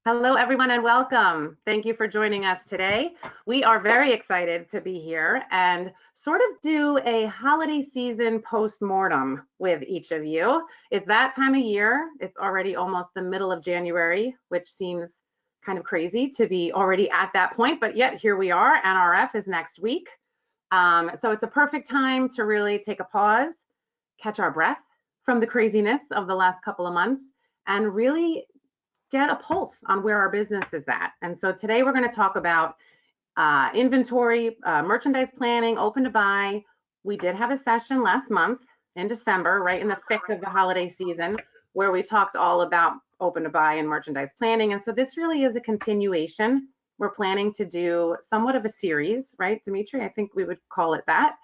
Hello, everyone, and welcome. Thank you for joining us today. We are very excited to be here and sort of do a holiday season post-mortem with each of you. It's that time of year. It's already almost the middle of January, which seems kind of crazy to be already at that point, but yet here we are. NRF is next week. So it's a perfect time to really take a pause, catch our breath from the craziness of the last couple of months, and really get a pulse on where our business is at. And so today we're going to talk about inventory, merchandise planning, open to buy. We did have a session last month in December, right in the thick of the holiday season, where we talked all about open to buy and merchandise planning. And so this really is a continuation. We're planning to do somewhat of a series, right, Dmitry? I think we would call it that.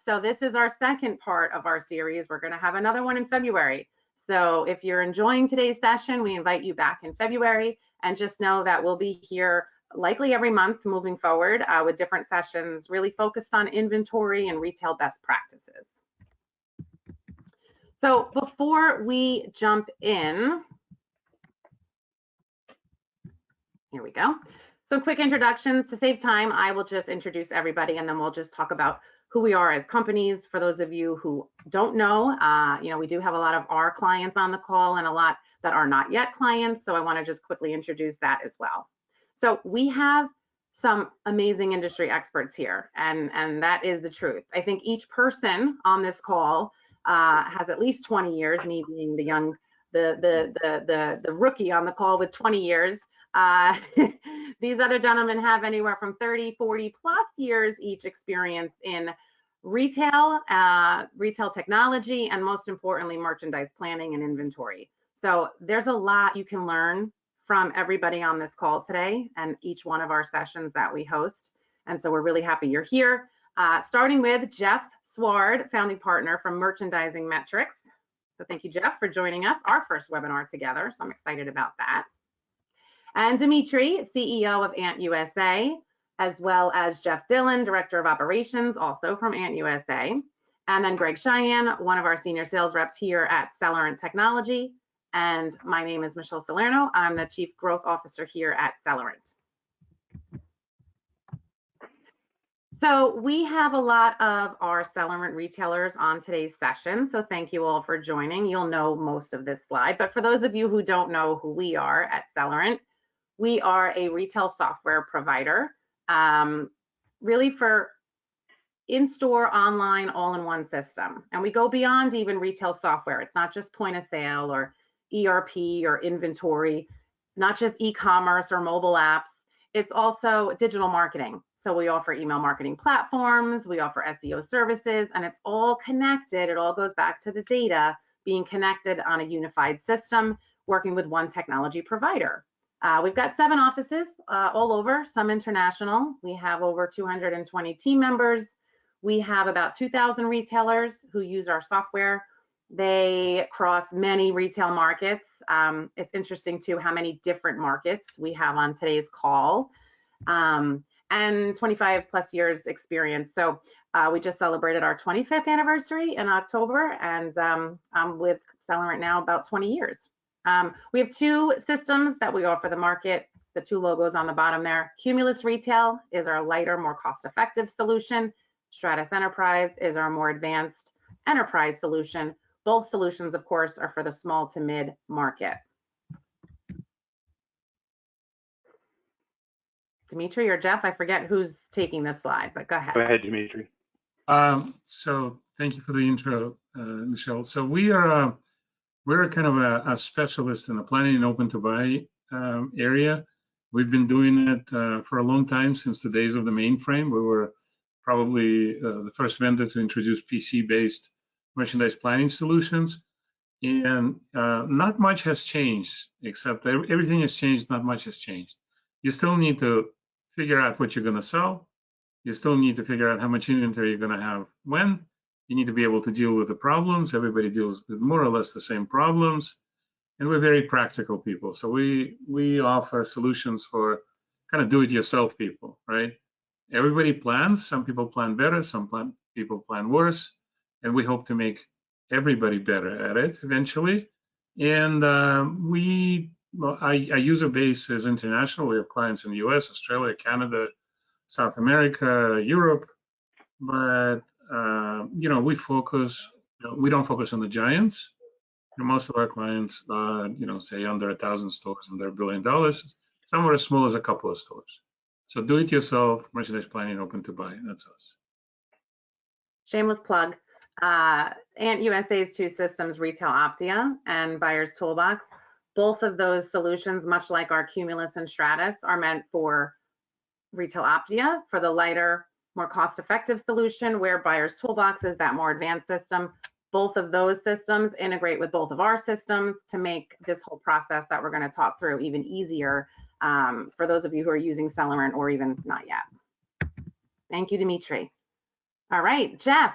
So this is our second part of our series. We're going to have another one in February. So if you're enjoying today's session, we invite you back in February, and just know that we'll be here likely every month moving forward with different sessions really focused on inventory and retail best practices. So before we jump in, here we go. Some quick introductions. To save time, I will just introduce everybody and then we'll just talk about who we are as companies. For those of you who don't know, we do have a lot of our clients on the call and a lot that are not yet clients. So I want to just quickly introduce that as well. So we have some amazing industry experts here, and that is the truth. I think each person on this call has at least 20 years, me being the rookie on the call with 20 years. These other gentlemen have anywhere from 30, 40 plus years each experience in retail, retail technology, and most importantly, merchandise planning and inventory. So there's a lot you can learn from everybody on this call today and each one of our sessions that we host. And so we're really happy you're here. Starting with Jeff Sward, founding partner from Merchandising Metrics. So thank you, Jeff, for joining us, our first webinar together. So I'm excited about that. And Dmitry, CEO of Ant USA, as well as Jeff Dillon, Director of Operations, also from Ant USA. And then Greg Cheyenne, one of our senior sales reps here at Celerant Technology. And my name is Michelle Salerno. I'm the Chief Growth Officer here at Celerant. So we have a lot of our Celerant retailers on today's session. So thank you all for joining. You'll know most of this slide, but for those of you who don't know who we are at Celerant, we are a retail software provider, really for in-store, online, all-in-one system. And we go beyond even retail software. It's not just point of sale or ERP or inventory, not just e-commerce or mobile apps. It's also digital marketing. So we offer email marketing platforms, we offer SEO services, and it's all connected. It all goes back to the data being connected on a unified system, working with one technology provider. We've got 7 offices all over, some international. We have over 220 team members. We have about 2,000 retailers who use our software. They cross many retail markets. It's interesting too how many different markets we have on today's call, and 25 plus years experience. So we just celebrated our 25th anniversary in October, and I'm with Celerant now about 20 years. We have 2 systems that we offer the market, the 2 logos on the bottom there. Cumulus Retail is our lighter, more cost-effective solution. Stratus Enterprise is our more advanced enterprise solution. Both solutions, of course, are for the small to mid market. Dmitry or Jeff, I forget who's taking this slide, but go ahead. Go ahead, Dmitry. So thank you for the intro, Michelle. So we're kind of a specialist in the planning and open to buy area. We've been doing it for a long time, since the days of the mainframe. We were probably the first vendor to introduce PC-based merchandise planning solutions. And not much has changed, except everything has changed, not much has changed. You still need to figure out what you're going to sell. You still need to figure out how much inventory you're going to have when. You need to be able to deal with the problems. Everybody deals with more or less the same problems. And we're very practical people. So we offer solutions for kind of do-it-yourself people, right? Everybody plans. Some people plan better. Some people plan worse. And we hope to make everybody better at it eventually. And we well, our user base is international. We have clients in the US, Australia, Canada, South America, Europe, but we don't focus on the giants. Most of our clients are, say under 1,000 stores and they're $1 billion. Some are as small as a couple of stores. So do it yourself, merchandise planning, open to buy. That's us. Shameless plug. Ant USA's two systems, Retail Optia and Buyer's Toolbox. Both of those solutions, much like our Cumulus and Stratus, are meant for Retail Optia for the lighter, more cost-effective solution, where Buyer's Toolbox is that more advanced system. Both of those systems integrate with both of our systems to make this whole process that we're going to talk through even easier for those of you who are using Celerant or even not yet. Thank you, Dmitry. All right, Jeff.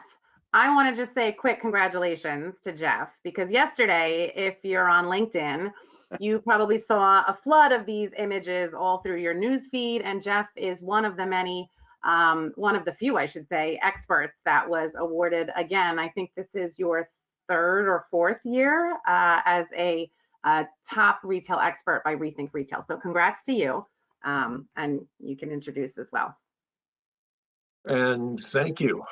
I want to just say quick congratulations to Jeff, because yesterday, if you're on LinkedIn, you probably saw a flood of these images all through your news feed, and Jeff is one of the many, one of the few, I should say, experts that was awarded. Again, I think this is your third or fourth year as a top retail expert by Rethink Retail. So congrats to you, and you can introduce as well. And thank you.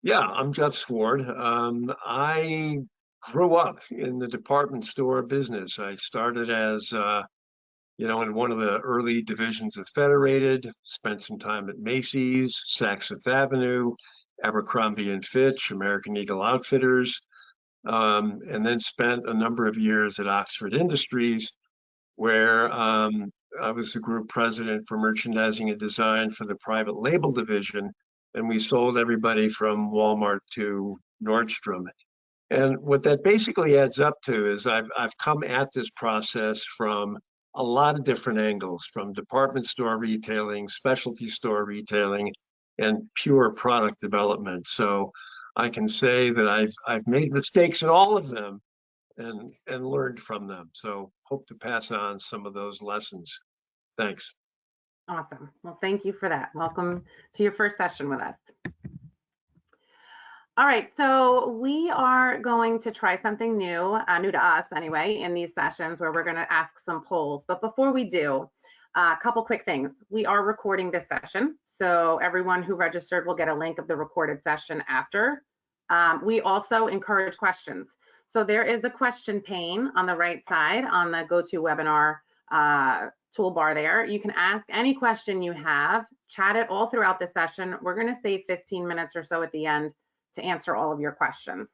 Yeah, I'm Jeff Sward. I grew up in the department store business. I started as, in one of the early divisions of Federated, spent some time at Macy's, Saks Fifth Avenue, Abercrombie and Fitch, American Eagle Outfitters, and then spent a number of years at Oxford Industries, where I was the group president for merchandising and design for the private label division, and we sold everybody from Walmart to Nordstrom. And what that basically adds up to is I've come at this process from a lot of different angles, from department store retailing, specialty store retailing, and pure product development. So I can say that I've made mistakes in all of them and learned from them. So hope to pass on some of those lessons. Thanks. Awesome. Well, thank you for that. Welcome to your first session with us. All right, so we are going to try something new, new to us anyway, in these sessions where we're going to ask some polls. But before we do, a couple quick things. We are recording this session, so everyone who registered will get a link of the recorded session after. We also encourage questions. So there is a question pane on the right side on the GoToWebinar toolbar there. You can ask any question you have, chat it all throughout the session. We're going to save 15 minutes or so at the end to answer all of your questions.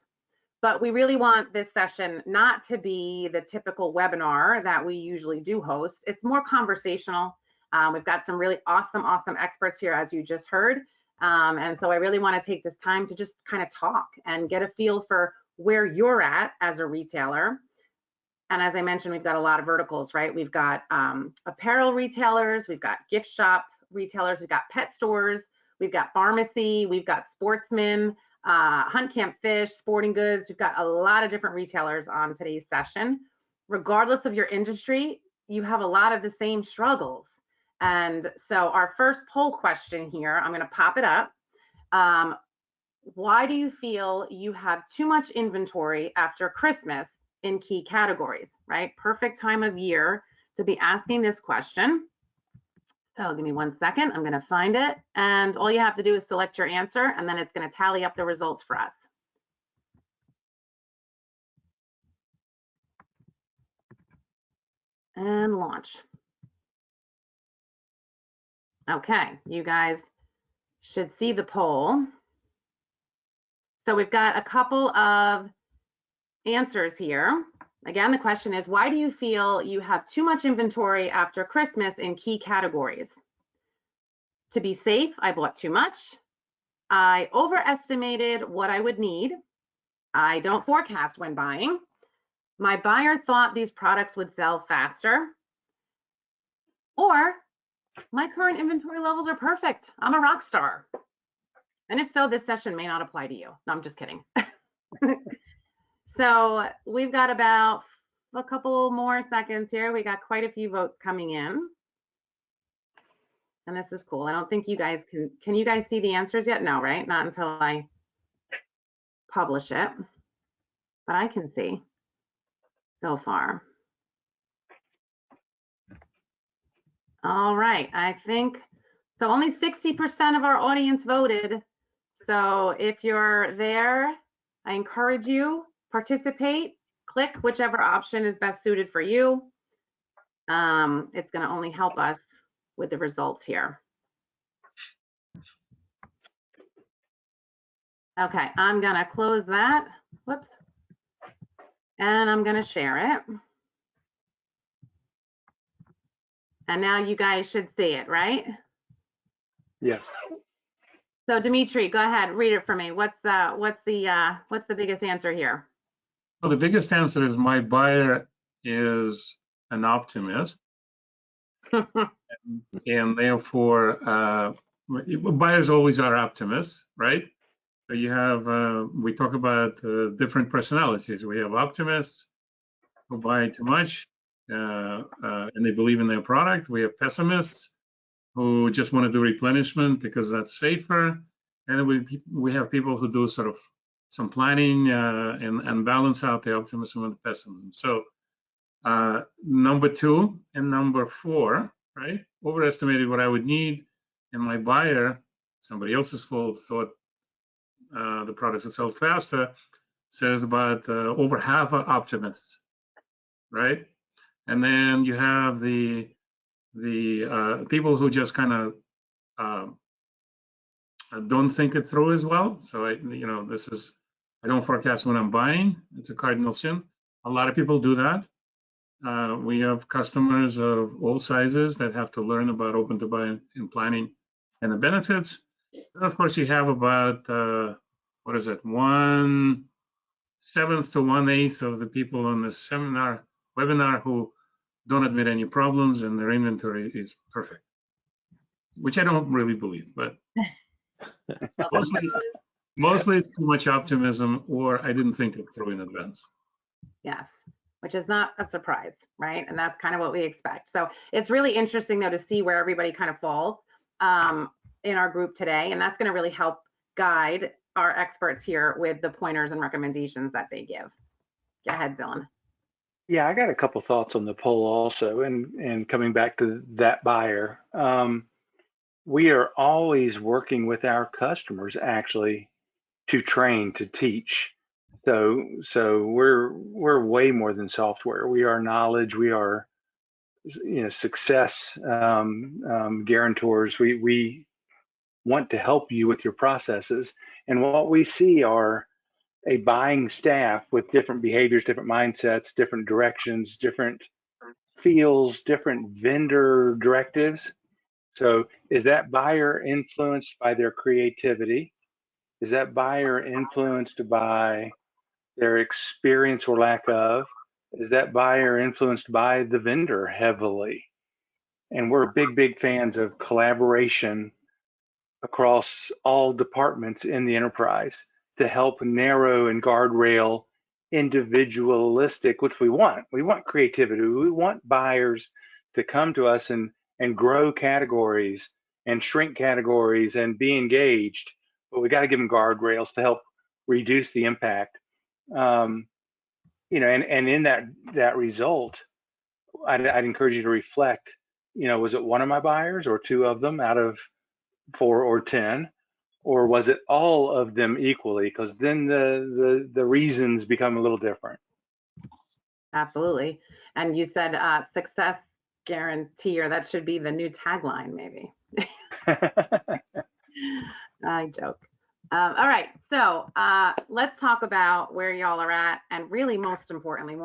But we really want this session not to be the typical webinar that we usually do host. It's more conversational. We've got some really awesome experts here, as you just heard. And so I really want to take this time to just kind of talk and get a feel for where you're at as a retailer. And as I mentioned, we've got a lot of verticals, right? We've got apparel retailers, we've got gift shop retailers, we've got pet stores, we've got pharmacy, we've got sportsmen, hunt, camp, fish, sporting goods. We've got a lot of different retailers on today's session. Regardless of your industry, you have a lot of the same struggles. And so our first poll question here, I'm going to pop it up. Why do you feel you have too much inventory after Christmas in key categories, right? Perfect time of year to be asking this question. So give me 1 second, I'm gonna find it. And all you have to do is select your answer, and then it's gonna tally up the results for us. And launch. Okay, you guys should see the poll. So we've got a couple of answers here. Again, the question is, why do you feel you have too much inventory after Christmas in key categories? To be safe, I bought too much. I overestimated what I would need. I don't forecast when buying. My buyer thought these products would sell faster. Or my current inventory levels are perfect. I'm a rock star. And if so, this session may not apply to you. No, I'm just kidding. So we've got about a couple more seconds here. We got quite a few votes coming in. And this is cool. I don't think you guys can you guys see the answers yet? No, right? Not until I publish it. But I can see so far. All right, I think, so only 60% of our audience voted. So if you're there, I encourage you, participate, click whichever option is best suited for you. It's gonna only help us with the results here. Okay, I'm gonna close that, whoops. And I'm gonna share it. And now you guys should see it, right? Yes. So Dmitry, go ahead, read it for me. What's the biggest answer here? Well, the biggest answer is my buyer is an optimist, and therefore buyers always are optimists, right? So you have we talk about different personalities. We have optimists who buy too much and they believe in their product. We have pessimists who just want to do replenishment because that's safer, and we have people who do sort of some planning and balance out the optimism and the pessimism. So number 2 and number 4, right? Overestimated what I would need, and my buyer, somebody else's fault, thought the products would sell faster, says about over half are optimists, right? And then you have the people who just kind of don't think it through as well. So I don't forecast when I'm buying. It's a cardinal sin. A lot of people do that. We have customers of all sizes that have to learn about OpentoBuy and planning and the benefits. And of course, you have about 1/7 to 1/8 of the people on this webinar who don't admit any problems and their inventory is perfect, which I don't really believe, but mostly it's too much optimism, or I didn't think it through in advance. Yes, which is not a surprise, right? And that's kind of what we expect. So it's really interesting though to see where everybody kind of falls in our group today, and that's going to really help guide our experts here with the pointers and recommendations that they give. Go ahead, Dylan. Yeah, I got a couple thoughts on the poll also, and coming back to that buyer. We are always working with our customers actually to train, to teach. So we're way more than software. We are knowledge. We are, success guarantors. We want to help you with your processes. And what we see are a buying staff with different behaviors, different mindsets, different directions, different feels, different vendor directives. So is that buyer influenced by their creativity? Is that buyer influenced by their experience or lack of? Is that buyer influenced by the vendor heavily? And we're big fans of collaboration across all departments in the enterprise to help narrow and guardrail individualistic, which we want. We want creativity. We want buyers to come to us and grow categories and shrink categories and be engaged, but we got to give them guardrails to help reduce the impact. And in that result, I'd encourage you to reflect, was it one of my buyers or 2 of them out of 4 or 10, or was it all of them equally? Because then the reasons become a little different. Absolutely. And you said success guarantee, or that should be the new tagline, maybe. I joke. All right, so let's talk about where y'all are at, and really more importantly,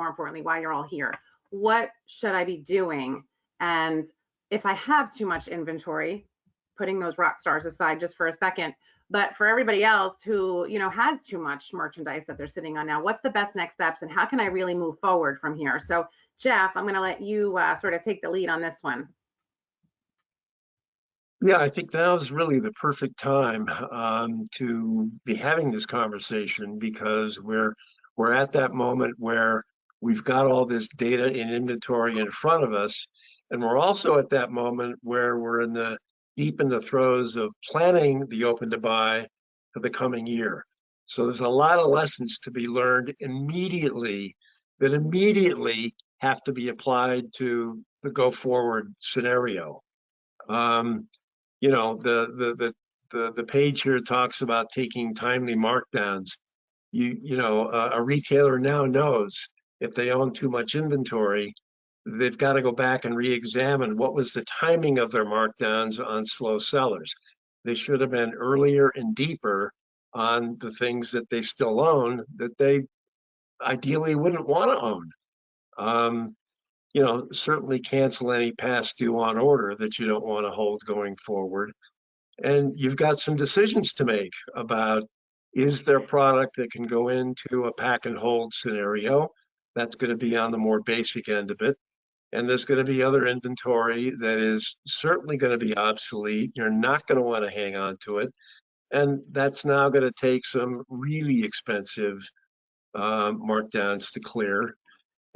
why you're all here. What should I be doing? And if I have too much inventory, putting those rock stars aside just for a second, but for everybody else who has too much merchandise that they're sitting on now, what's the best next steps and how can I really move forward from here? So Jeff, I'm going to let you sort of take the lead on this one. Yeah, I think now is really the perfect time to be having this conversation, because we're at that moment where we've got all this data in inventory in front of us, and we're also at that moment where we're deep in the throes of planning the OpentoBuy for the coming year. So there's a lot of lessons to be learned immediately that immediately have to be applied to the go forward scenario. You know, the page here talks about taking timely markdowns. You know, a retailer now knows if they own too much inventory, they've got to go back and re-examine what was the timing of their markdowns on slow sellers. They should have been earlier and deeper on the things that they still own that they ideally wouldn't want to own. You know, certainly cancel any past due on order that you don't want to hold going forward. And you've got some decisions to make about, is there product that can go into a pack and hold scenario? That's going to be on the more basic end of it. And there's going to be other inventory that is certainly going to be obsolete. You're not going to want to hang on to it. And that's now going to take some really expensive markdowns to clear.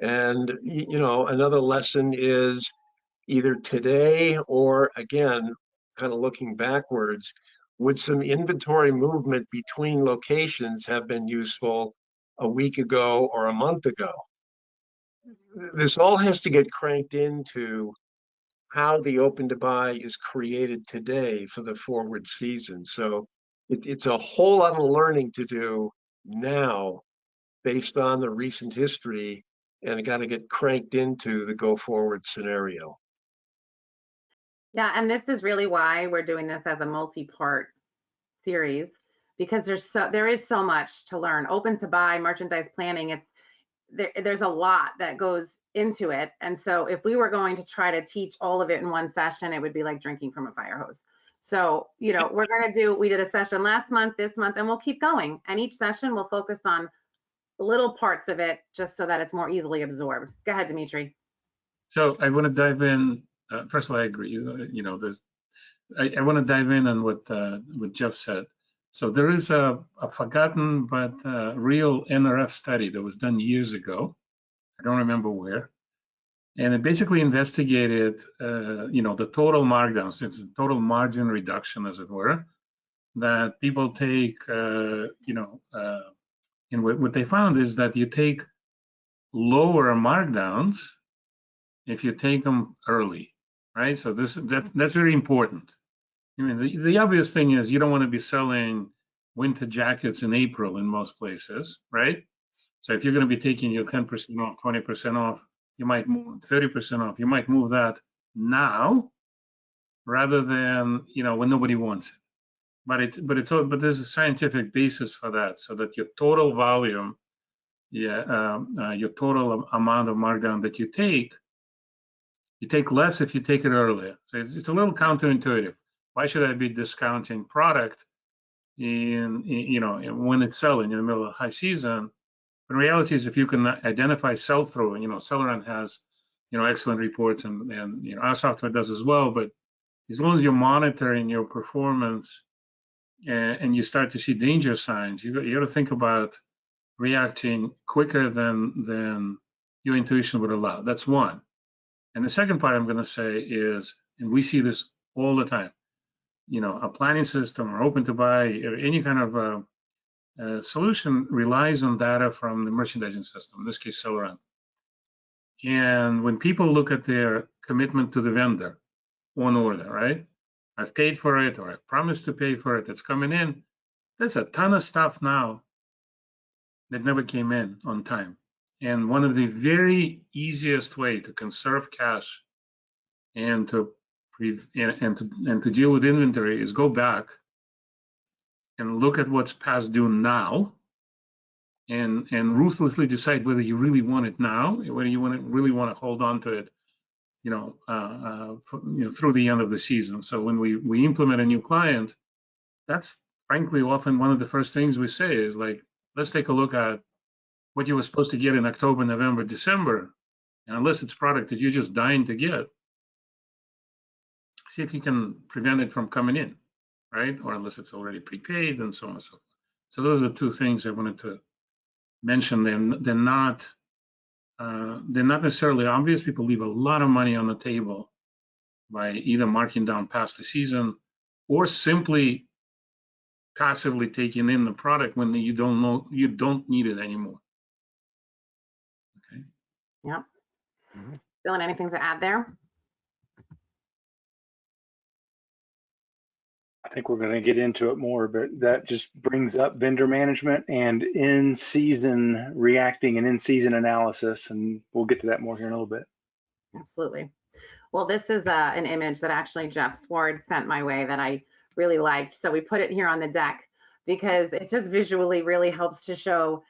And, you know, another lesson is either today or, again, kind of looking backwards, would some inventory movement between locations have been useful a week ago or a month ago? This all has to get cranked into how the open-to-buy is created today for the forward season. So it's a whole lot of learning to do now based on the recent history, and it got to get cranked into the go forward scenario. Yeah, and this is really why we're doing this as a multi-part series, because there is so much to learn. Open-to-buy, merchandise planning, there's a lot that goes into it. And so if we were going to try to teach all of it in one session, it would be like drinking from a fire hose. So, you know, we did a session last month, this month, and we'll keep going. And each session will focus on little parts of it just so that it's more easily absorbed. Go ahead, Dmitry. So I want to dive in. First of all, I agree. You know, I want to dive in on what Jeff said. So there is a forgotten but real NRF study that was done years ago. I don't remember where, and it basically investigated, you know, the total markdowns. It's a total margin reduction, as it were, that people take. You know, and what they found is that you take lower markdowns if you take them early, right? So that's very important. I mean, the obvious thing is you don't want to be selling winter jackets in April in most places, right? So if you're going to be taking your 10% off, 20% off, you might move 30% off. You might move that now rather than, you know, when nobody wants it. But there's a scientific basis for that, so that your total volume, your total amount of markdown that you take less if you take it earlier. So it's a little counterintuitive. Why should I be discounting product you know, when it's selling in the middle of high season? But the reality is, if you can identify sell-through, and you know, Celerant has, you know, excellent reports, and you know, our software does as well. But as long as you're monitoring your performance and you start to see danger signs, you got to think about reacting quicker than your intuition would allow. That's one. And the second part I'm going to say is, and we see this all the time, you know, a planning system or open-to-buy or any kind of solution relies on data from the merchandising system, in this case, Celerant. And when people look at their commitment to the vendor on order, right? I've paid for it, or I promised to pay for it, it's coming in. There's a ton of stuff now that never came in on time. And one of the very easiest way to conserve cash and to deal with inventory is go back and look at what's past due now, and ruthlessly decide whether you really want it now, whether you really want to hold on to it, you know, through the end of the season. So when we implement a new client, that's frankly often one of the first things we say is like, let's take a look at what you were supposed to get in October, November, December, and unless it's product that you're just dying to get, see if you can prevent it from coming in, right? Or unless it's already prepaid, and so on and so forth. So those are the two things I wanted to mention. They're not necessarily obvious. People leave a lot of money on the table by either marking down past the season or simply passively taking in the product when you don't need it anymore. Okay. Yep. Dylan, anything to add there? I think we're going to get into it more, but that just brings up vendor management and in-season reacting and in-season analysis, and we'll get to that more here in a little bit. Absolutely. Well, this is an image that actually Jeff Sward sent my way that I really liked. So we put it here on the deck because it just visually really helps to show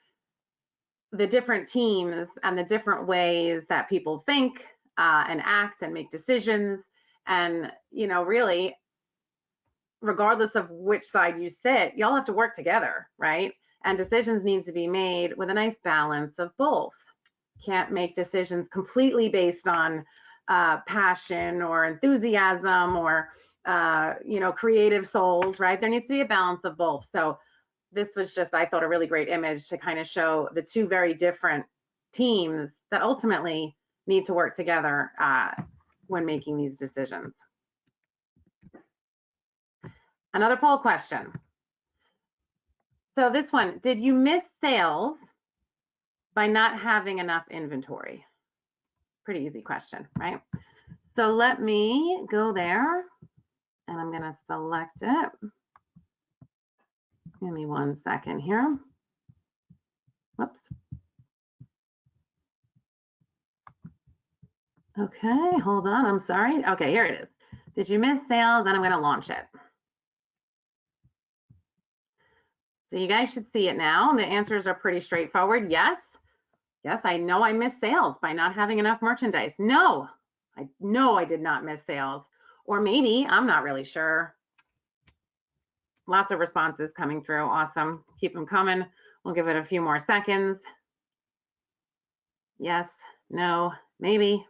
the different teams and the different ways that people think and act and make decisions. And, you know, really, regardless of which side you sit, y'all have to work together, right? And decisions need to be made with a nice balance of both. Can't make decisions completely based on passion or enthusiasm or, you know, creative souls, right? There needs to be a balance of both. So this was just, I thought, a really great image to kind of show the two very different teams that ultimately need to work together when making these decisions. Another poll question. So this one, did you miss sales by not having enough inventory? Pretty easy question, right? So let me go there and I'm gonna select it. Give me 1 second here. Whoops. Okay, hold on, I'm sorry. Okay, here it is. Did you miss sales? And I'm gonna launch it. So you guys should see it now. The answers are pretty straightforward. Yes, yes, I know I missed sales by not having enough merchandise. No, I know I did not miss sales. Or maybe, I'm not really sure. Lots of responses coming through. Awesome. Keep them coming. We'll give it a few more seconds. Yes, no, maybe.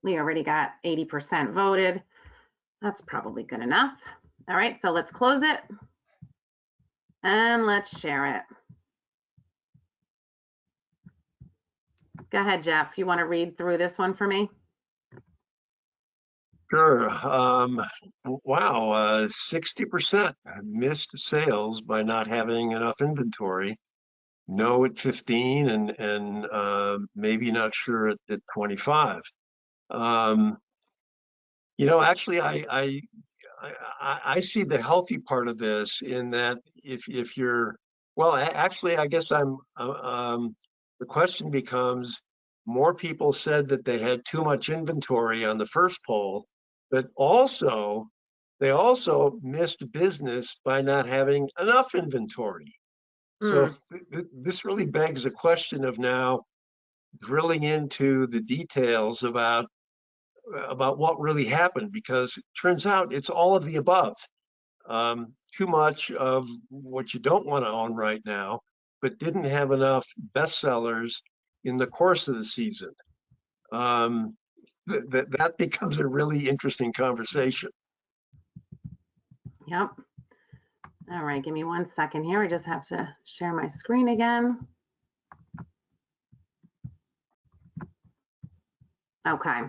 We already got 80% voted. That's probably good enough. All right, so let's close it. And let's share it. Go ahead, Jeff. You want to read through this one for me? Sure. Wow, 60% missed sales by not having enough inventory. No at 15 and maybe not sure at 25. You know, actually, I see the healthy part of this in that if you're, well, actually, I guess the question becomes, more people said that they had too much inventory on the first poll, but they also missed business by not having enough inventory. So this really begs the question of now drilling into the details about what really happened, because it turns out it's all of the above. Too much of what you don't want to own right now, but didn't have enough bestsellers in the course of the season. That becomes a really interesting conversation. Yep. All right, give me 1 second here. I just have to share my screen again. Okay.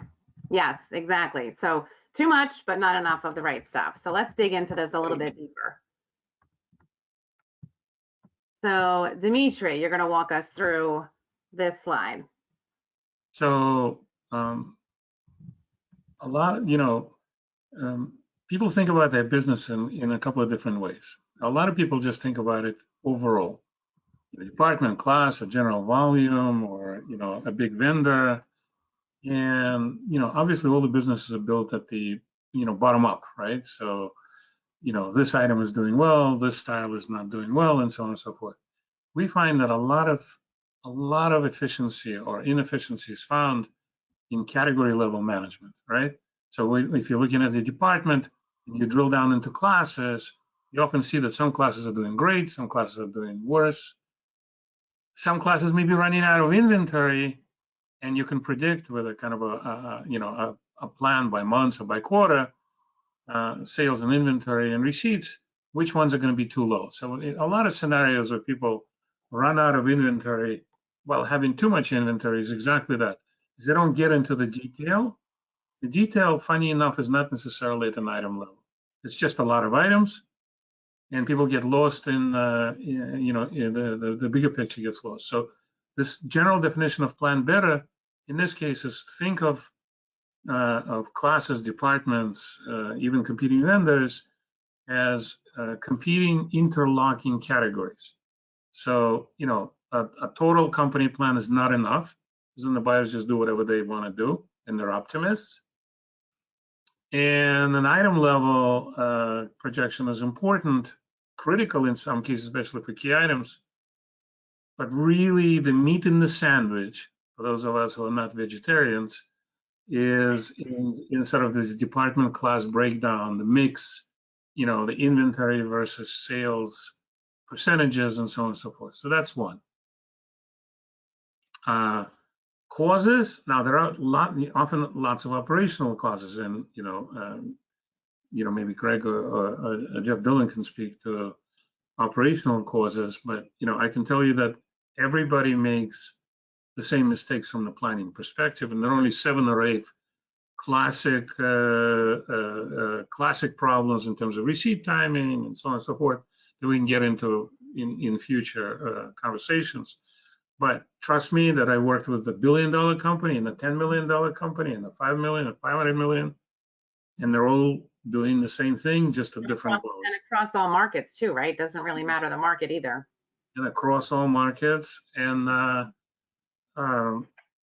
Yes, exactly. So too much, but not enough of the right stuff. So let's dig into this a little bit deeper. So Dmitry, you're going to walk us through this slide. So a lot, you know, people think about their business in a couple of different ways. A lot of people just think about it overall, the department, class, a general volume, or, you know, a big vendor. And, you know, obviously all the businesses are built at the, you know, bottom up, right? So, you know, this item is doing well, this style is not doing well, and so on and so forth. We find that a lot of efficiency or inefficiency is found in category level management, right? So if you're looking at the department and you drill down into classes, you often see that some classes are doing great, some classes are doing worse. Some classes may be running out of inventory, and you can predict with a kind of a plan by months or by quarter, sales and inventory and receipts, which ones are going to be too low. So a lot of scenarios where people run out of inventory while having too much inventory is exactly that. They don't get into the detail. The detail, funny enough, is not necessarily at an item level. It's just a lot of items, and people get lost in, you know, the bigger picture gets lost. So this general definition of plan better in this case is think of classes, departments, even competing vendors as competing interlocking categories. So, you know, a total company plan is not enough, because then the buyers just do whatever they want to do, and they're optimists. And an item level projection is important, critical in some cases, especially for key items. But really, the meat in the sandwich, for those of us who are not vegetarians, is in sort of this department class breakdown, the mix, you know, the inventory versus sales percentages and so on and so forth. So that's one. Causes. Now there are often lots of operational causes, and you know, maybe Greg or Jeff Dillon can speak to operational causes, but you know, I can tell you that everybody makes the same mistakes from the planning perspective, and there are only 7 or 8 classic classic problems in terms of receipt timing and so on and so forth that we can get into in future conversations. But trust me that I worked with a $1 billion company and a $10 million company and a 5 million and 500 million, and they're all doing the same thing, just a different volume. And across all markets too, right? Doesn't really matter the market either. And across all markets. And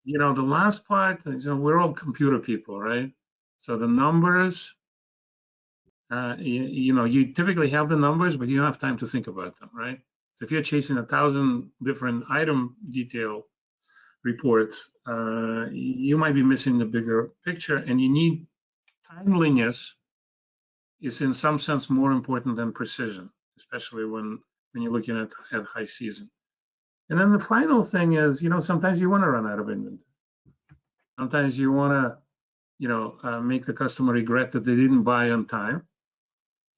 you know, the last part is, you know, we're all computer people, right? So the numbers, you know, you typically have the numbers, but you don't have time to think about them, right? So if you're chasing 1,000 different item detail reports, you might be missing the bigger picture, and you need timeliness is in some sense more important than precision, especially when you're looking at high season. And then the final thing is, you know, sometimes you want to run out of inventory. Sometimes you want to, you know, make the customer regret that they didn't buy on time.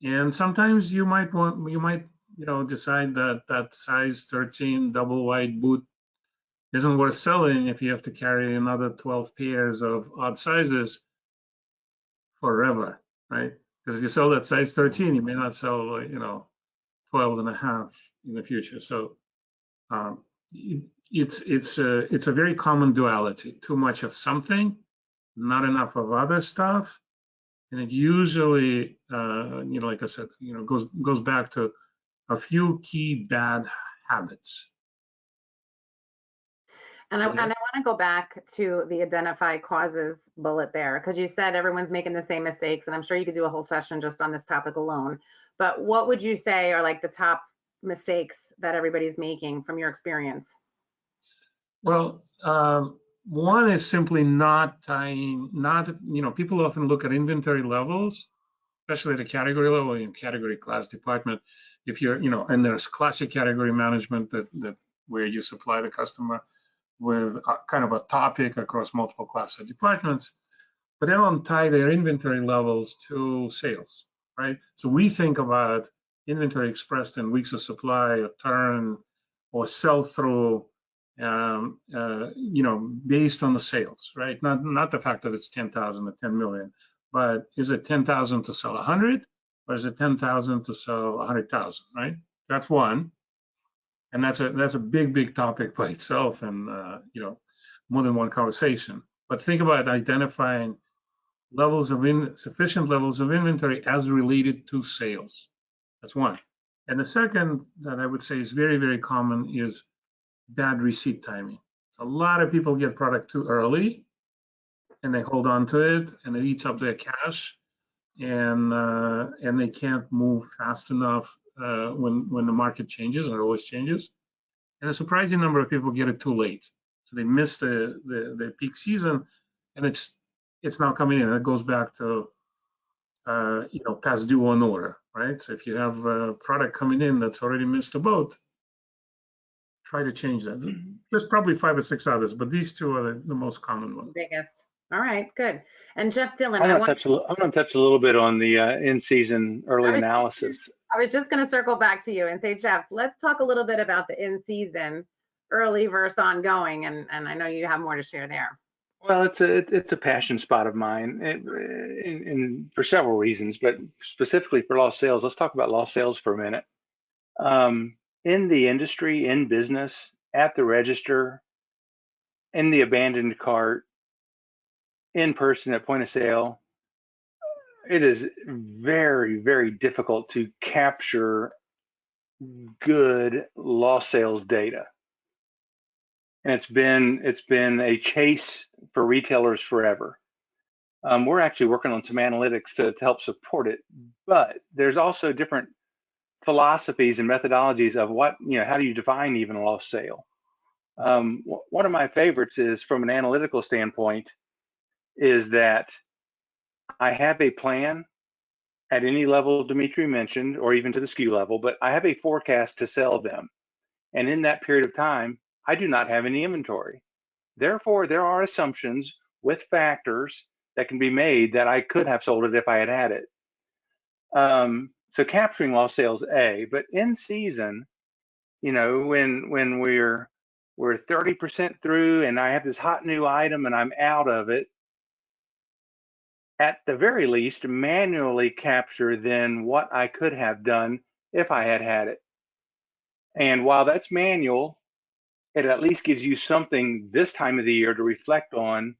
And sometimes you might, you know, decide that that size 13 double wide boot isn't worth selling if you have to carry another 12 pairs of odd sizes forever, right? Because if you sell that size 13, you may not sell, you know, 12 and a half in the future. So it's a very common duality: too much of something, not enough of other stuff, and it usually, you know, like I said, you know, goes back to a few key bad habits. And I want to go back to the identify causes bullet there, because you said everyone's making the same mistakes, and I'm sure you could do a whole session just on this topic alone. But what would you say are like the top mistakes that everybody's making from your experience? Well, one is simply not tying, you know, people often look at inventory levels, especially at a category level, in category, class, department. If you're, you know, and there's classic category management that where you supply the customer with kind of a topic across multiple classes of departments, but they don't tie their inventory levels to sales, right? So we think about inventory expressed in weeks of supply, or turn, or sell-through, you know, based on the sales, right? Not the fact that it's 10,000 or 10 million, but is it 10,000 to sell 100, or is it 10,000 to sell 100,000, right? That's one. And that's a big topic by itself, and you know, more than one conversation. But think about identifying levels of sufficient levels of inventory as related to sales. That's one. And the second that I would say is very common is bad receipt timing. So a lot of people get product too early, and they hold on to it, and it eats up their cash, and they can't move fast enough when the market changes, and it always changes. And a surprising number of people get it too late, so they miss the peak season, and it's now coming in. It goes back to you know, past due on order, right? So if you have a product coming in that's already missed the boat, try to change that. There's probably 5 or 6 others, but these two are the most common ones. Biggest. All right, good. And Jeff Dillon, I'm going to touch a little bit on the in-season early analysis. I was just going to circle back to you and say, Jeff, let's talk a little bit about the in-season early versus ongoing, and I know you have more to share there. Well, it's a passion spot of mine, and for several reasons, but specifically for lost sales. Let's talk about lost sales for a minute. In the industry, in business, at the register, in the abandoned cart, in person at point of sale, it is very, very difficult to capture good lost sales data. And it's been a chase for retailers forever. We're actually working on some analytics to help support it, but there's also different philosophies and methodologies of what, how do you define even a lost sale? One of my favorites is, from an analytical standpoint, is that I have a plan at any level Dmitry mentioned, or even to the SKU level, but I have a forecast to sell them. And in that period of time, I do not have any inventory. Therefore, there are assumptions with factors that can be made that I could have sold it if I had had it. So capturing lost sales, A, but in season, when we're 30% through and I have this hot new item and I'm out of it, at the very least, manually capture then what I could have done if I had had it. And while that's manual, it at least gives you something this time of the year to reflect on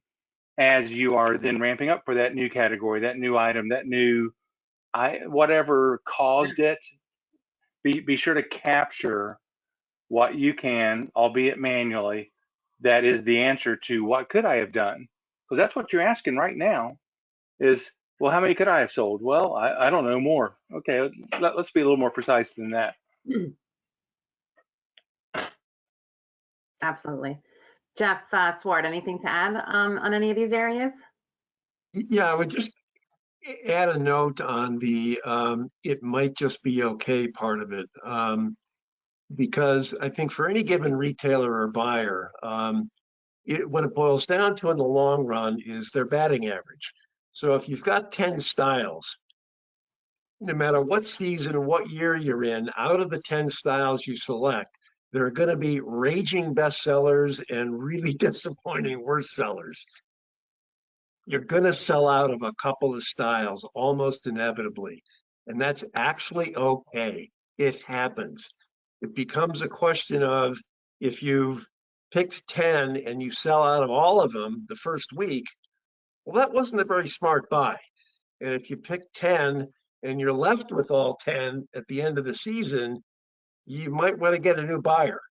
as you are then ramping up for that new category, that new item, that new, whatever caused it. Be sure to capture what you can, albeit manually, that is the answer to what could I have done? Because that's what you're asking right now is, well, how many could I have sold? Well, I don't know, more. Okay, let's be a little more precise than that. Absolutely. Jeff Swart, anything to add on any of these areas? Yeah, I would just add a note on the it might just be okay part of it. Because I think for any given retailer or buyer, what it boils down to in the long run is their batting average. So if you've got 10 styles, no matter what season or what year you're in, out of the 10 styles you select, there are going to be raging bestsellers and really disappointing worst sellers. You're going to sell out of a couple of styles almost inevitably, and that's actually okay. It happens. It becomes a question of, if you've picked 10 and you sell out of all of them the first week, well, that wasn't a very smart buy. And if you pick 10 and you're left with all 10 at the end of the season, you might want to get a new buyer.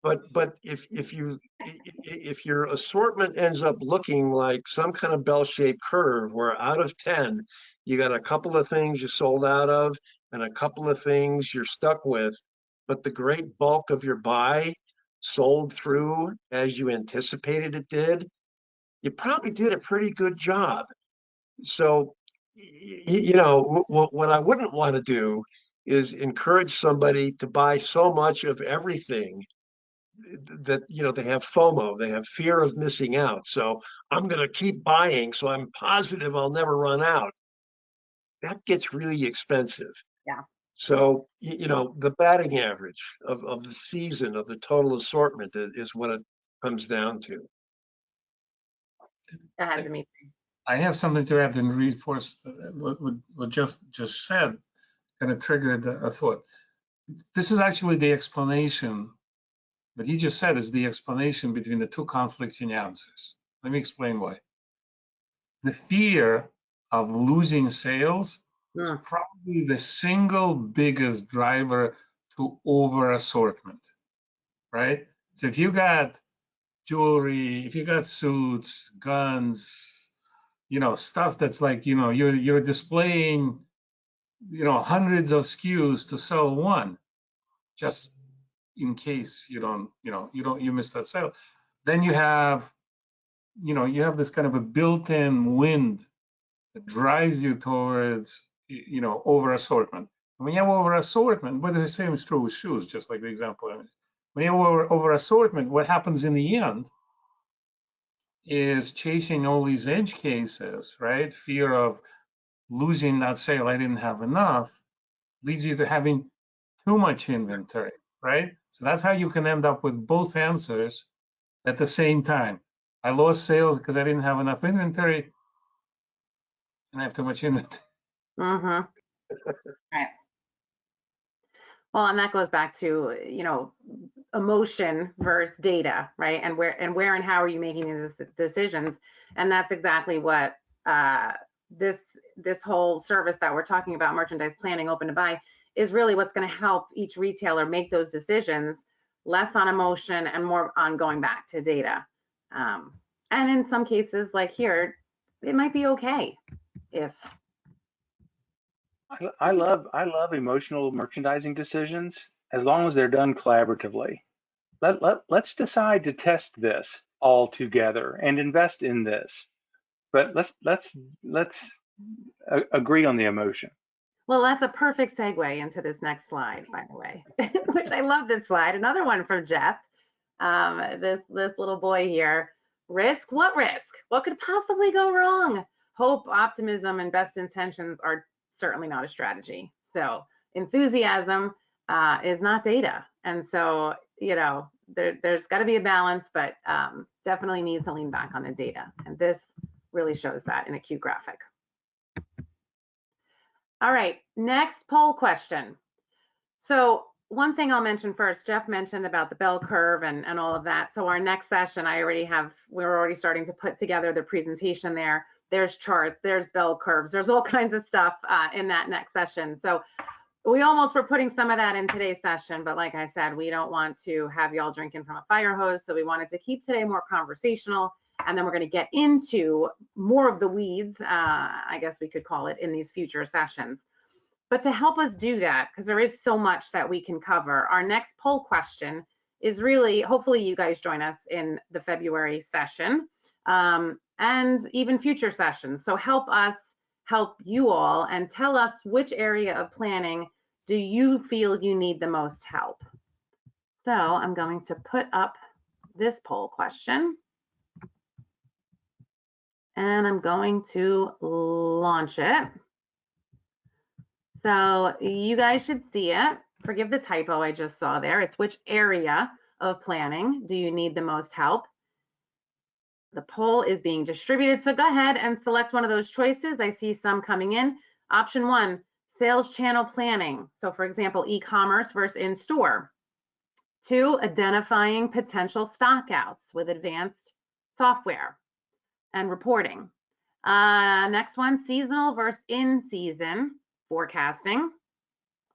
But if your assortment ends up looking like some kind of bell-shaped curve where out of 10, you got a couple of things you sold out of and a couple of things you're stuck with, but the great bulk of your buy sold through as you anticipated it did, you probably did a pretty good job. So, what I wouldn't want to do is encourage somebody to buy so much of everything that they have FOMO, they have fear of missing out. So I'm going to keep buying, so I'm positive I'll never run out. That gets really expensive. Yeah. So the batting average of the season, of the total assortment, is what it comes down to. Go ahead, Dmitry. I have something to add and reinforce what Jeff just said. Kind of triggered a thought. This is actually the explanation. What he just said is the explanation between the two conflicting answers. Let me explain why. The fear of losing sales is probably the single biggest driver to over assortment, right? So if you got jewelry, if you got suits, guns, stuff that's like, you're displaying, hundreds of SKUs to sell one, just in case you miss that sale. Then you have this kind of a built-in wind that drives you towards, over assortment. When you have over assortment, but the same is true with shoes, just like the example. When you have over assortment, what happens in the end is chasing all these edge cases, right? Fear of losing that sale, I didn't have enough, leads you to having too much inventory, right? So that's how you can end up with both answers at the same time. I lost sales because I didn't have enough inventory, and I have too much inventory. Mm-hmm. Right. Well, and that goes back to, emotion versus data, right? And where and how are you making these decisions? And that's exactly what this whole service that we're talking about, merchandise planning, open to buy, is really what's going to help each retailer make those decisions, less on emotion and more on going back to data. And in some cases, like here, it might be okay if I love emotional merchandising decisions as long as they're done collaboratively. Let's decide to test this all together and invest in this. But let's agree on the emotion. Well, that's a perfect segue into this next slide, by the way, which I love this slide. Another one from Jeff. This little boy here. Risk? What risk? What could possibly go wrong? Hope, optimism, and best intentions are certainly not a strategy. So enthusiasm is not data. And so, there's got to be a balance, but definitely needs to lean back on the data. And this really shows that in a cute graphic. All right, next poll question. So one thing I'll mention first, Jeff mentioned about the bell curve and all of that. So our next session, we're already starting to put together the presentation there. There's charts, there's bell curves, there's all kinds of stuff in that next session. So we almost were putting some of that in today's session, but like I said, we don't want to have y'all drinking from a fire hose. So we wanted to keep today more conversational, and then we're going to get into more of the weeds, I guess we could call it, in these future sessions. But to help us do that, because there is so much that we can cover, our next poll question is really, hopefully you guys join us in the February session and even future sessions. So help us help you all and tell us which area of planning do you feel you need the most help. So I'm going to put up this poll question and I'm going to launch it. So you guys should see it. Forgive the typo I just saw there. It's which area of planning do you need the most help? The poll is being distributed, so go ahead and select one of those choices. I see some coming in. Option 1, sales channel planning. So for example, e-commerce versus in-store. 2, identifying potential stockouts with advanced software and reporting. Next one, seasonal versus in-season forecasting.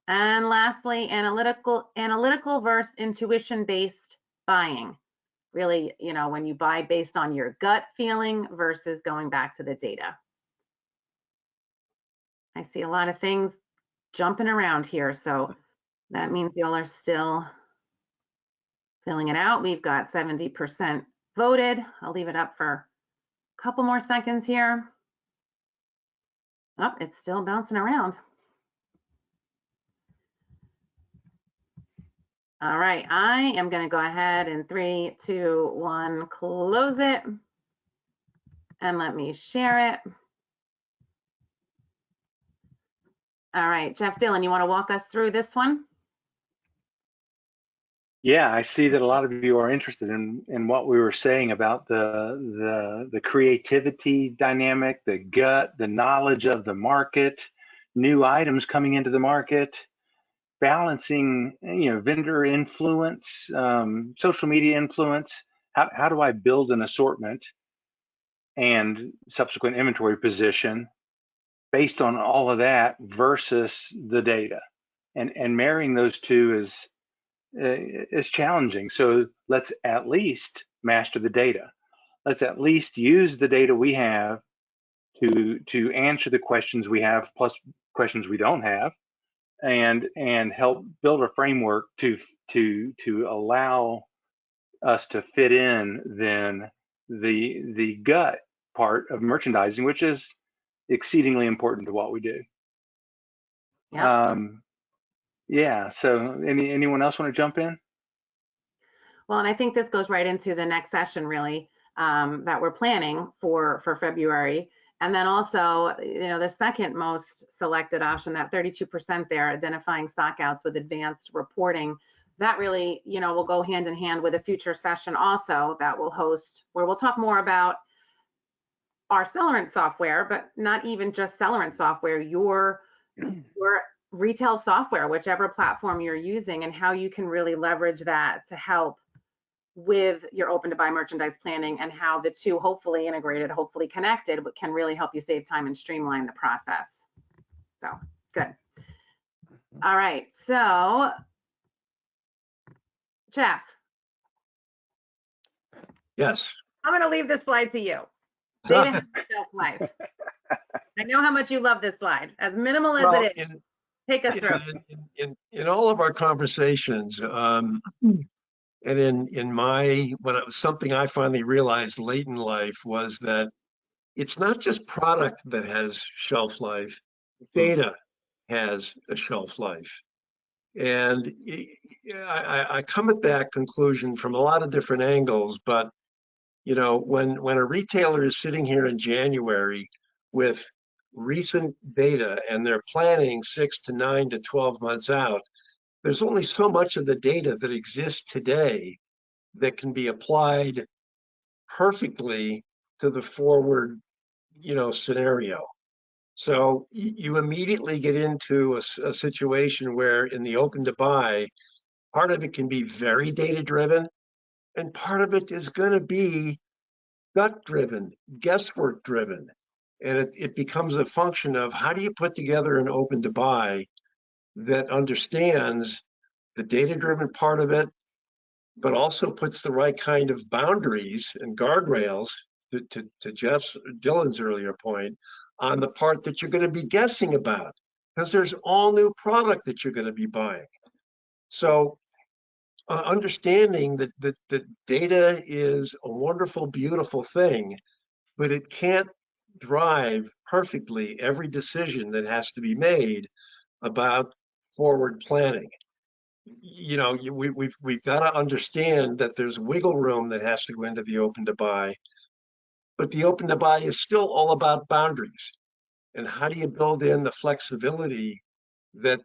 And lastly, analytical versus intuition-based buying. Really, when you buy based on your gut feeling versus going back to the data. I see a lot of things jumping around here, so that means y'all are still filling it out. We've got 70% voted. I'll leave it up for a couple more seconds here. Oh, it's still bouncing around. All right, I am going to go ahead in 3, 2, 1, close it. And let me share it. All right, Jeff Dillon, you want to walk us through this one? Yeah, I see that a lot of you are interested in what we were saying about the creativity dynamic, the gut, the knowledge of the market, new items coming into the market, balancing, vendor influence, social media influence. How do I build an assortment and subsequent inventory position based on all of that versus the data? And marrying those two is challenging. So let's at least master the data. Let's at least use the data we have to answer the questions we have, plus questions we don't have, and help build a framework to allow us to fit in then the gut part of merchandising, which is exceedingly important to what we do. Yep. Yeah. So anyone else want to jump in? Well, and I think this goes right into the next session, really, that we're planning for February. And then also, the second most selected option, that 32% there, identifying stockouts with advanced reporting, that really, will go hand in hand with a future session also that we'll host, where we'll talk more about our Celerant software, but not even just Celerant software, your retail software, whichever platform you're using, and how you can really leverage that to help with your open to buy merchandise planning, and how the two, hopefully integrated, hopefully connected, but can really help you save time and streamline the process. So good. All right, so Jeff. Yes. I'm going to leave this slide to you. Data has a shelf life. I know how much you love this slide. As minimal as it is, take us through. In all of our conversations, and in my, something I finally realized late in life was that it's not just product that has shelf life, data has a shelf life. And I come at that conclusion from a lot of different angles, but you know, when a retailer is sitting here in January with recent data and they're planning 6 to 9 to 12 months out, there's only so much of the data that exists today that can be applied perfectly to the forward, you know, scenario. So you immediately get into a situation where in the open to buy, part of it can be very data driven and part of it is going to be gut driven, guesswork driven. And it becomes a function of how do you put together an open to buy that understands the data driven part of it, but also puts the right kind of boundaries and guardrails to Dylan's earlier point on the part that you're going to be guessing about, because there's all new product that you're going to be buying. So understanding that data is a wonderful, beautiful thing, but it can't drive perfectly every decision that has to be made about forward planning. You know, we've got to understand that there's wiggle room that has to go into the open to buy, but the open to buy is still all about boundaries. And how do you build in the flexibility that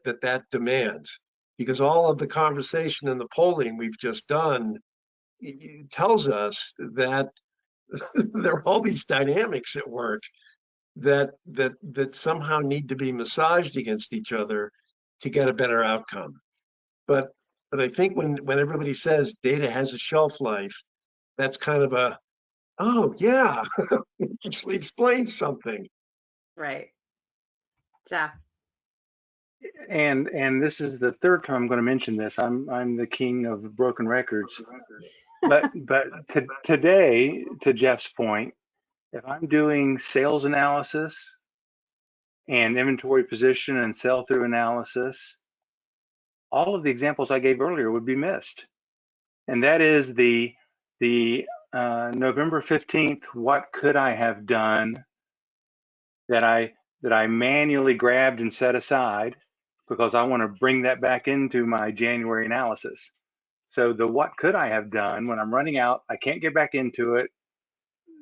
demands? Because all of the conversation and the polling we've just done tells us that there are all these dynamics at work that somehow need to be massaged against each other to get a better outcome. But I think when everybody says data has a shelf life, that's kind of a, oh yeah, actually explains something. Right. Jeff. And this is the third time I'm going to mention this. I'm the king of broken records. But today, to Jeff's point, if I'm doing sales analysis and inventory position and sell-through analysis, all of the examples I gave earlier would be missed. And that is the November 15th, what could I have done that I manually grabbed and set aside because I want to bring that back into my January analysis. So the what could I have done when I'm running out, I can't get back into it.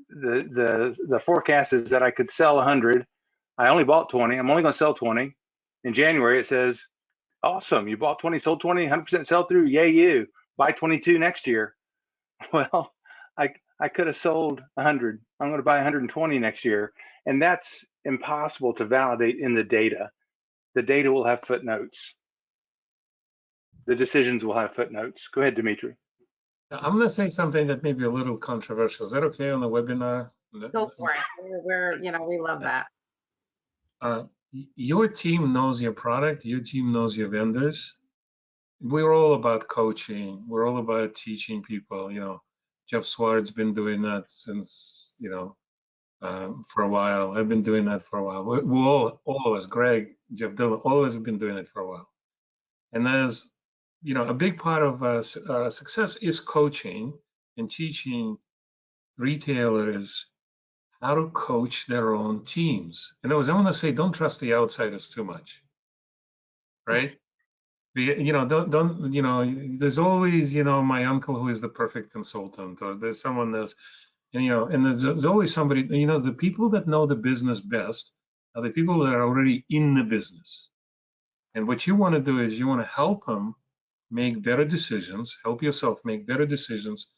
The forecast is that I could sell 100. I only bought 20. I'm only going to sell 20. In January, it says, awesome, you bought 20, sold 20, 100% sell through. Yay, you. Buy 22 next year. Well, I could have sold 100. I'm going to buy 120 next year. And that's impossible to validate in the data. The data will have footnotes. The decisions will have footnotes. Go ahead, Dmitry. I'm going to say something that may be a little controversial. Is that okay on the webinar? Go for it. We're you know, we love that. Your team knows your product. Your team knows your vendors. We're all about coaching. We're all about teaching people. You know, Jeff Swart's been doing that since, you know, for a while. I've been doing that for a while. We all of us, Greg, Jeff Dillon, all of us have been doing it for a while. And as you know, a big part of our success is coaching and teaching retailers how to coach their own teams. In other words, I want to say, don't trust the outsiders too much, right? You know, don't you know? There's always, you know, my uncle who is the perfect consultant, or there's someone else, and you know, and there's always somebody. You know, the people that know the business best are the people that are already in the business. And what you want to do is you want to help them make better decisions, help yourself make better decisions,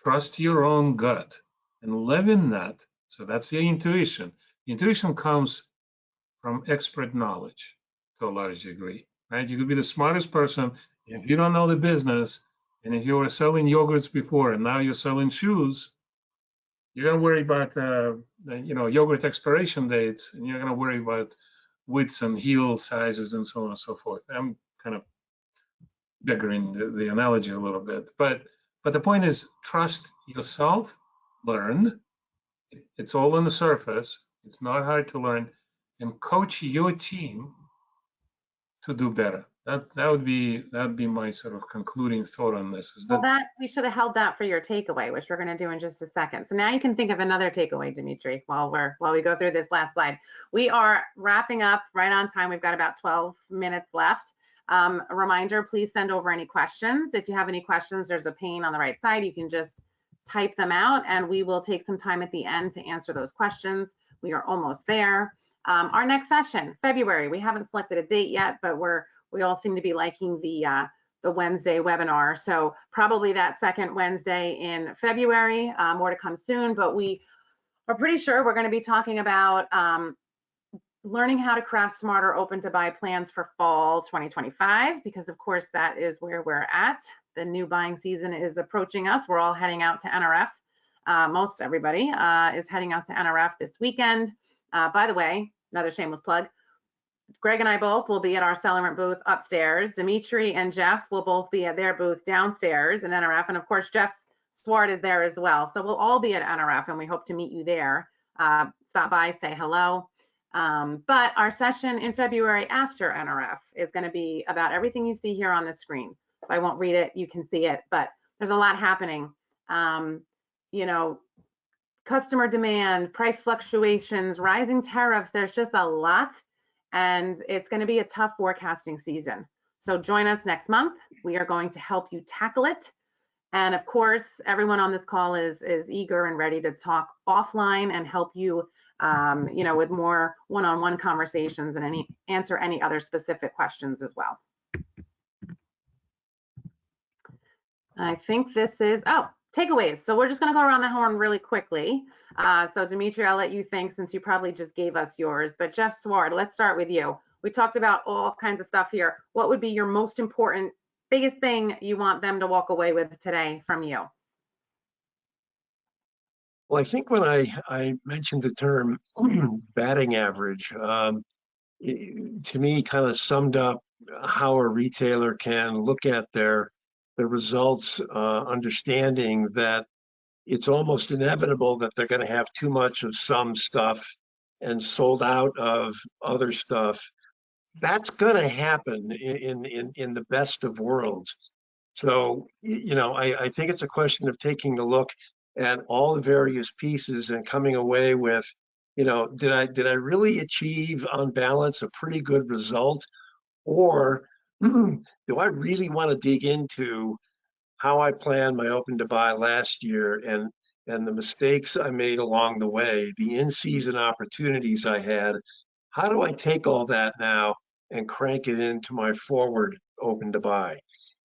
trust your own gut, and live in that. So that's the intuition. The intuition comes from expert knowledge. to a large degree, right? You could be the smartest person. If you don't know the business, and if you were selling yogurts before and now you're selling shoes, you're going to worry about, yogurt expiration dates, and you're going to worry about widths and heel sizes and so on and so forth. I'm kind of biggering the analogy a little bit, but the point is, trust yourself, learn. It's all on the surface. It's not hard to learn, and coach your team to do better. That would be my sort of concluding thought on this. Is Well, that we should have held that for your takeaway, which we're going to do in just a second. So now you can think of another takeaway, Dmitry, while we go through this last slide. We are wrapping up right on time. We've got about 12 minutes left. A reminder, please send over any questions. If you have any questions, there's a pane on the right side. You can just type them out, and we will take some time at the end to answer those questions. We are almost there. Our next session, February. We haven't selected a date yet, but we all seem to be liking the Wednesday webinar. So probably that second Wednesday in February, more to come soon, but we are pretty sure we're going to be talking about learning how to craft smarter open-to-buy plans for fall 2025, because of course that is where we're at. The new buying season is approaching us. We're all heading out to NRF. Most everybody is heading out to NRF this weekend. By the way, another shameless plug, Greg and I both will be at our Celerant booth upstairs. Dmitry and Jeff will both be at their booth downstairs in NRF. And of course, Jeff Swart is there as well. So we'll all be at NRF, and we hope to meet you there. Stop by, say hello. But our session in February after NRF is going to be about everything you see here on the screen. So I won't read it, you can see it, but there's a lot happening. Customer demand, price fluctuations, rising tariffs, there's just a lot. And it's going to be a tough forecasting season. So join us next month. We are going to help you tackle it. And of course, everyone on this call is eager and ready to talk offline and help you, with more one-on-one conversations and answer any other specific questions as well. I think this is, takeaways. So we're just going to go around the horn really quickly. So Dmitry, I'll let you think, since you probably just gave us yours. But Jeff Swart, let's start with you. We talked about all kinds of stuff here. What would be your most important, biggest thing you want them to walk away with today from you? Well, I think when I mentioned the term batting average, to me kind of summed up how a retailer can look at the results, understanding that it's almost inevitable that they're going to have too much of some stuff and sold out of other stuff. That's going to happen in the best of worlds. So, I think it's a question of taking a look at all the various pieces and coming away with, did I really achieve on balance a pretty good result? Or do I really want to dig into how I planned my open to buy last year and the mistakes I made along the way, the in-season opportunities I had? How do I take all that now and crank it into my forward open to buy?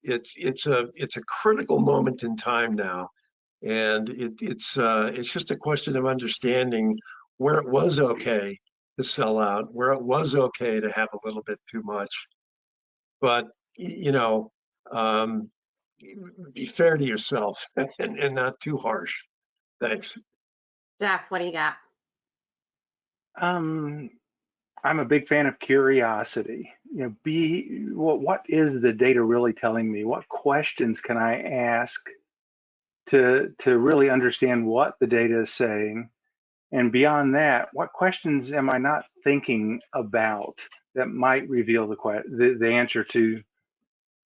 It's a critical moment in time now, and it's just a question of understanding where it was okay to sell out, where it was okay to have a little bit too much, but be fair to yourself and not too harsh. Thanks. Jeff, what do you got? I'm a big fan of curiosity. What is the data really telling me? What questions can I ask to really understand what the data is saying? And beyond that, what questions am I not thinking about that might reveal the answer to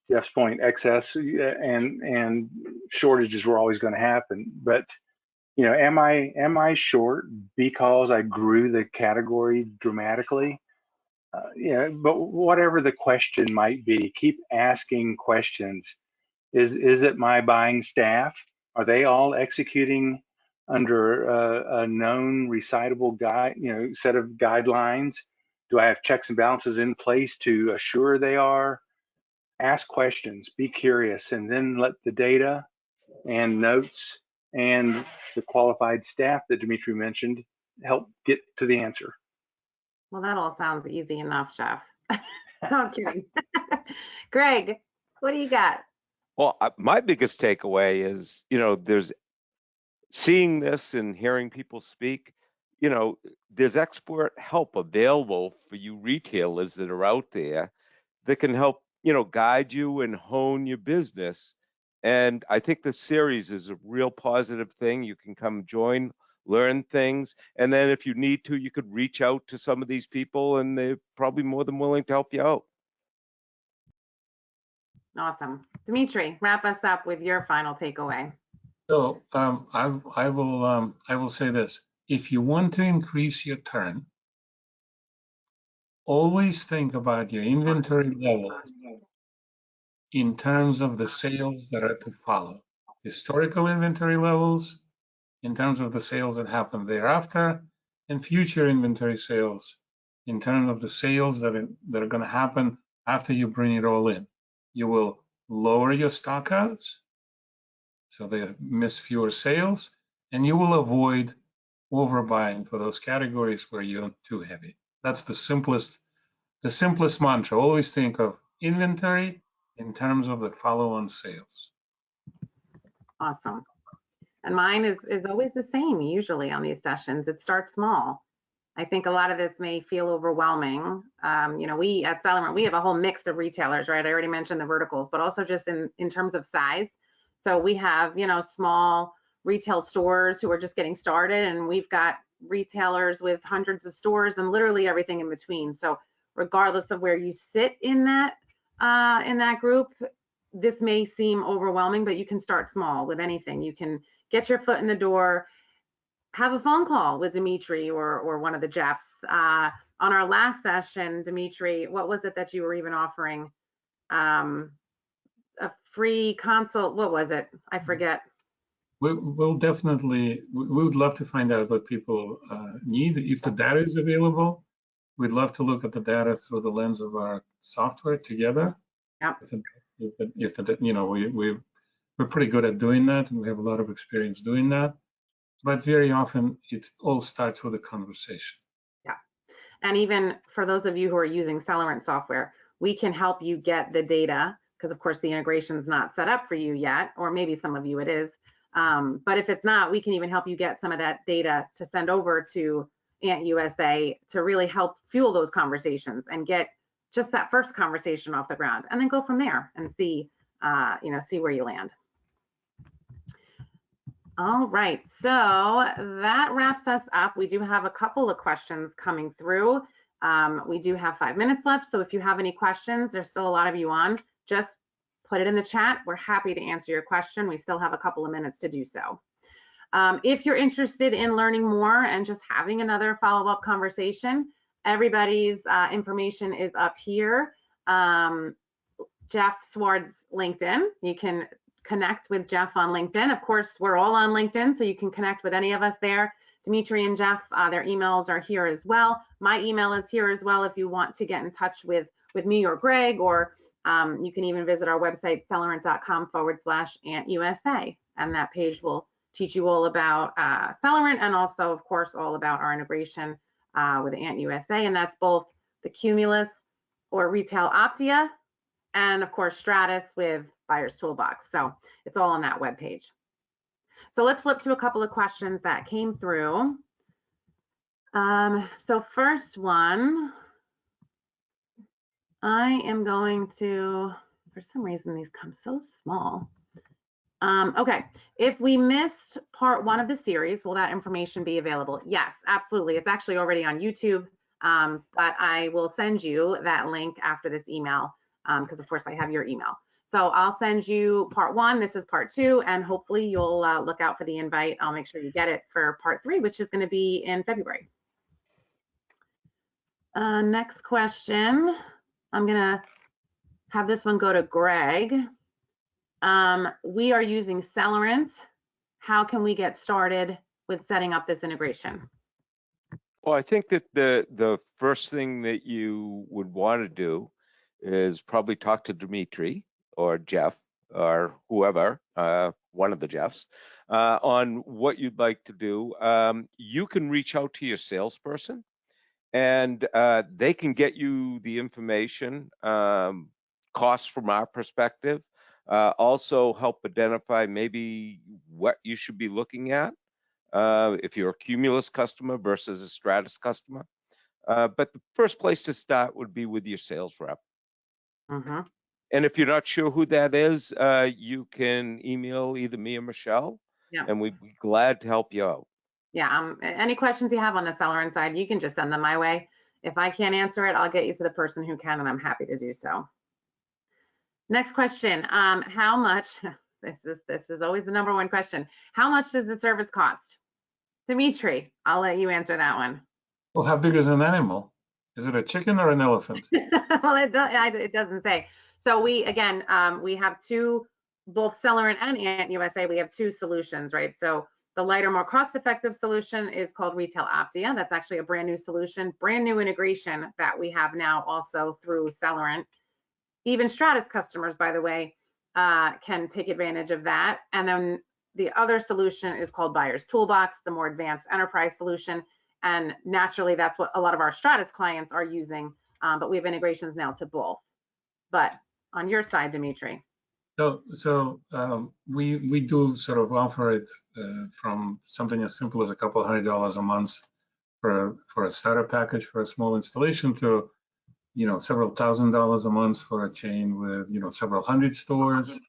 Jeff's point? Excess and shortages were always going to happen, but am I short because I grew the category dramatically? But whatever the question might be, keep asking questions. Is it my buying staff? Are they all executing under a known recitable set of guidelines? Do I have checks and balances in place to assure they are? Ask questions, be curious, and then let the data and notes and the qualified staff that Dmitry mentioned help get to the answer. Well, that all sounds easy enough, Jeff. No, I'm kidding. Greg, what do you got? Well, my biggest takeaway is, there's seeing this and hearing people speak, there's expert help available for you retailers that are out there that can help, guide you and hone your business. And I think the series is a real positive thing. You can come join, learn things. And then if you need to, you could reach out to some of these people and they're probably more than willing to help you out. Awesome. Dmitry, wrap us up with your final takeaway. So I will say this: if you want to increase your turn, always think about your inventory levels in terms of the sales that are to follow. Historical inventory levels in terms of the sales that happen thereafter, and future inventory sales in terms of the sales that are going to happen after you bring it all in. You will lower your stockouts, so they miss fewer sales, and you will avoid overbuying for those categories where you're too heavy. That's the simplest mantra. Always think of inventory in terms of the follow-on sales. Awesome. And mine is always the same, usually on these sessions. It starts small. I think a lot of this may feel overwhelming. We at Celerant, we have a whole mix of retailers, right? I already mentioned the verticals, but also just in terms of size. So we have, small retail stores who are just getting started, and we've got retailers with hundreds of stores and literally everything in between. So regardless of where you sit in that group, this may seem overwhelming, but you can start small with anything. You can get your foot in the door, have a phone call with Dmitry or one of the Jeffs. On our last session, Dmitry, what was it that you were even offering? A free consult, what was it? I forget. We would love to find out what people need. If the data is available, we'd love to look at the data through the lens of our software together. Yep. We're pretty good at doing that, and we have a lot of experience doing that. But very often, it all starts with a conversation. Yeah. And even for those of you who are using Celerant software, we can help you get the data, because of course the integration is not set up for you yet, or maybe some of you it is. But if it's not, we can even help you get some of that data to send over to Ant USA to really help fuel those conversations and get just that first conversation off the ground, and then go from there and see where you land. All right, so that wraps us up. We do have a couple of questions coming through. We do have 5 minutes left, so if you have any questions, there's still a lot of you on, just put it in the chat. We're happy to answer your question. We still have a couple of minutes to do so. If you're interested in learning more and just having another follow-up conversation, everybody's information is up here. Jeff Sward's LinkedIn. You can connect with Jeff on LinkedIn. Of course, we're all on LinkedIn, so you can connect with any of us there. Dmitry and Jeff, their emails are here as well. My email is here as well if you want to get in touch with me or Greg, or you can even visit our website, celerant.com/AntUSA, and that page will teach you all about Celerant, and also, of course, all about our integration with Ant USA, and that's both the Cumulus or Retail Optia, and of course Stratus with Buyer's Toolbox. So it's all on that web page. So let's flip to a couple of questions that came through. So first one, I am going to, for some reason these come so small. Okay, if we missed part 1 of the series, will that information be available? Yes, absolutely. It's actually already on YouTube, but I will send you that link after this email, because of course I have your email. So I'll send you part 1, this is part 2, and hopefully you'll look out for the invite. I'll make sure you get it for part 3, which is going to be in February. Next question, I'm going to have this one go to Greg. We are using Celerant. How can we get started with setting up this integration? Well, I think that the first thing that you would want to do is probably talk to Dmitry or Jeff or whoever, one of the Jeffs, on what you'd like to do. You can reach out to your salesperson and they can get you the information, costs from our perspective, also help identify maybe what you should be looking at if you're a Cumulus customer versus a Stratus customer. But the first place to start would be with your sales rep. Mm-hmm. And if you're not sure who that is, you can email either me or Michelle, Yeah. and we'd be glad to help you out. Yeah. Any questions you have on the Celerant side, you can just send them my way. If I can't answer it, I'll get you to the person who can, and I'm happy to do so. Next question. How much? This is always the number one question. How much does the service cost? Dmitry, I'll let you answer that one. Well, how big is an animal? Is it a chicken or an elephant? Well, it doesn't say. So we have two, both Celerant and Ant USA, we have two solutions, right? So the lighter, more cost-effective solution is called Retail Optia. That's actually a brand new solution, brand new integration that we have now also through Celerant. Even Stratus customers, by the way, can take advantage of that. And then the other solution is called Buyer's Toolbox, the more advanced enterprise solution. And naturally, that's what a lot of our Stratus clients are using, but we have integrations now to both. But on your side, Dmitry. So we do sort of offer it from something as simple as a couple $100 a month for a starter package for a small installation to, several $1,000s a month for a chain with, several hundred stores,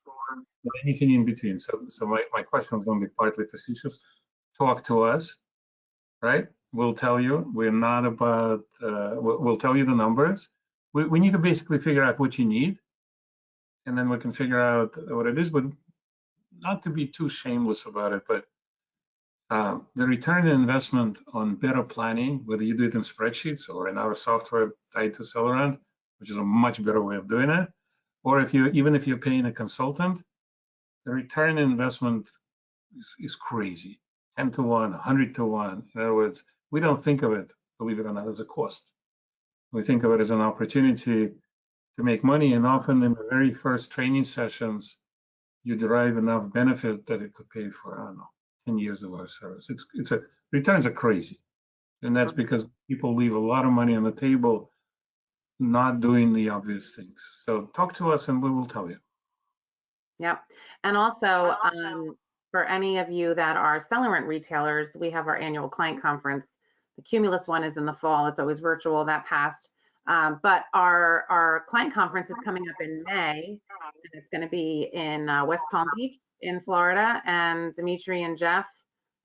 anything in between. So my question was only partly facetious. Talk to us, right? We'll tell you. We're not about, we'll tell you the numbers. We need to basically figure out what you need, and then we can figure out what it is, but not to be too shameless about it, but the return on investment on better planning, whether you do it in spreadsheets or in our software tied to Celerant, which is a much better way of doing it, or even if you're paying a consultant, the return on investment is crazy. 10 to 1, 100 to 1. In other words, we don't think of it, believe it or not, as a cost. We think of it as an opportunity to make money, and often in the very first training sessions, you derive enough benefit that it could pay for, I don't know, 10 years of our service. Returns are crazy. And that's because people leave a lot of money on the table not doing the obvious things. So talk to us and we will tell you. Yep. And also, for any of you that are Celerant retailers, we have our annual client conference. The Cumulus one is in the fall. It's always virtual. That passed. But our client conference is coming up in May, and it's going to be in West Palm Beach in Florida. And Dmitry and Jeff,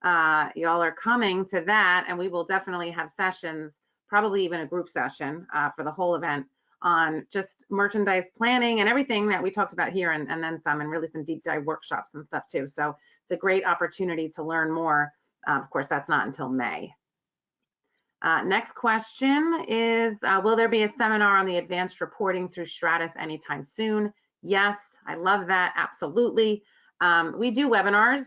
y'all are coming to that, and we will definitely have sessions, probably even a group session for the whole event on just merchandise planning and everything that we talked about here, and then some, and really some deep dive workshops and stuff too. So it's a great opportunity to learn more. Of course, that's not until May. Next question is, will there be a seminar on the advanced reporting through Stratus anytime soon? Yes, I love that, absolutely. We do webinars,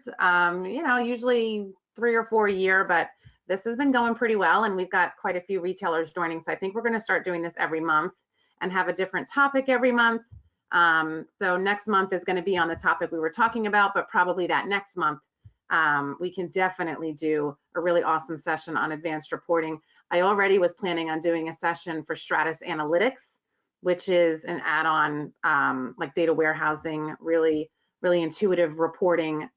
usually 3 or 4 a year, but this has been going pretty well, and we've got quite a few retailers joining. So I think we're going to start doing this every month and have a different topic every month. So next month is going to be on the topic we were talking about, but probably that next month, we can definitely do a really awesome session on advanced reporting. I already was planning on doing a session for Stratus Analytics, which is an add-on like data warehousing, really intuitive reporting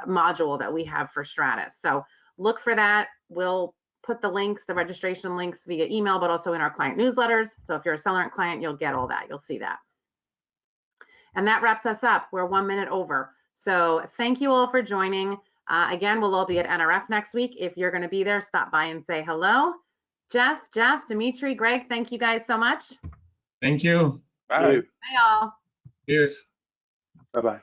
module that we have for Stratus. So look for that. We'll put the links, the registration links via email, but also in our client newsletters. So if you're a Celerant client, you'll get all that. You'll see that. And that wraps us up. We're 1 minute over. So thank you all for joining. Again, we'll all be at NRF next week. If you're going to be there, stop by and say hello. Jeff, Dmitry, Greg, thank you guys so much. Thank you. Bye. Bye, all. Cheers. Bye-bye.